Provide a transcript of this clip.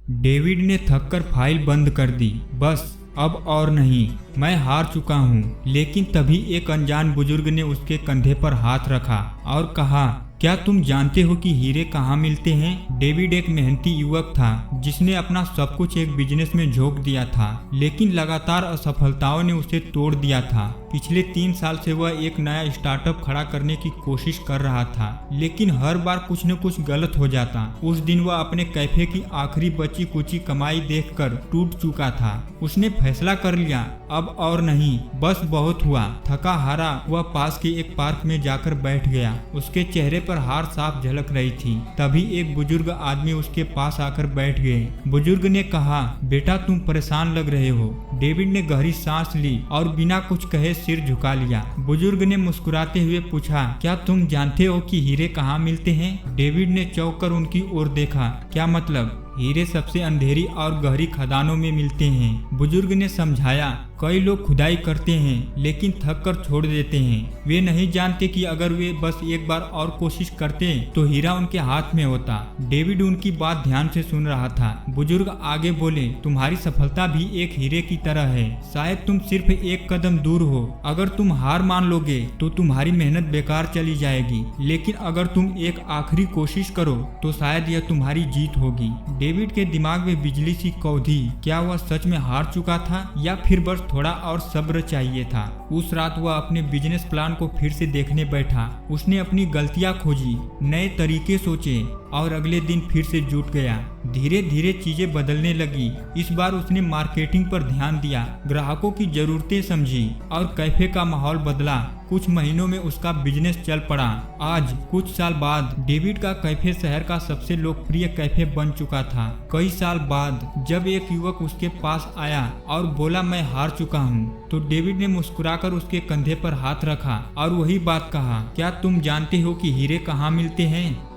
David ने थककर file बंद कर दी। बस अब और नहीं, मैं हार चुका हूँ। लेकिन तभी एक अनजान बुजुर्ग ने उसके कंधे पर हाथ रखा और कहा, क्या तुम जानते हो कि हीरे कहाँ मिलते हैं? डेविड एक मेहनती युवक था जिसने अपना सब कुछ एक बिजनेस में झोंक दिया था, लेकिन लगातार असफलताओं ने उसे तोड़ दिया था। पिछले 3 साल से वह एक नया स्टार्टअप खड़ा करने की कोशिश कर रहा था, लेकिन हर बार कुछ न कुछ गलत हो जाता। उस दिन वह अपने कैफे की आखिरी बची कुची कमाई देखकर टूट चुका था। उसने फैसला कर लिया, अब और नहीं, बस बहुत हुआ। थका हारा वह पास के एक पार्क में जाकर बैठ गया। उसके चेहरे पर हार साफ झलक रही थी। तभी एक बुजुर्ग आदमी उसके पास आकर बैठ गए। बुजुर्ग ने कहा, बेटा तुम परेशान लग रहे हो। डेविड ने गहरी सांस ली और बिना कुछ कहे सिर झुका लिया। बुजुर्ग ने मुस्कुराते हुए पूछा, क्या तुम जानते हो कि हीरे कहाँ मिलते हैं? डेविड ने चौंक कर उनकी ओर देखा। क्या मतलब? हीरे सबसे अंधेरी और गहरी खदानों में मिलते हैं। बुजुर्ग ने समझाया, कई लोग खुदाई करते हैं लेकिन थक कर छोड़ देते हैं। वे नहीं जानते कि अगर वे बस एक बार और कोशिश करते तो हीरा उनके हाथ में होता। डेविड उनकी बात ध्यान से सुन रहा था। बुजुर्ग आगे बोले, तुम्हारी सफलता भी एक हीरे की तरह है। शायद तुम सिर्फ एक कदम दूर हो। अगर तुम हार मान लोगे तो तुम्हारी मेहनत बेकार चली जाएगी, लेकिन अगर तुम एक आखिरी कोशिश करो तो शायद यह तुम्हारी जीत होगी। डेविड के दिमाग में बिजली सी कौंधी। क्या वह सच में हार चुका था या फिर बस थोड़ा और सब्र चाहिए था? उस रात वह अपने बिजनेस प्लान को फिर से देखने बैठा। उसने अपनी गलतियां खोजी, नए तरीके सोचे और अगले दिन फिर से जुट गया। धीरे धीरे चीजें बदलने लगी। इस बार उसने मार्केटिंग पर ध्यान दिया, ग्राहकों की जरूरतें समझी और कैफे का माहौल बदला। कुछ महीनों में उसका बिजनेस चल पड़ा। आज कुछ साल बाद डेविड का कैफे शहर का सबसे लोकप्रिय कैफे बन चुका था। कई साल बाद जब एक युवक उसके पास आया और बोला, मैं हार चुका हूँ, तो डेविड ने मुस्कुराकर उसके कंधे पर हाथ रखा और वही बात कहा, क्या तुम जानते हो कि हीरे कहाँ मिलते हैं?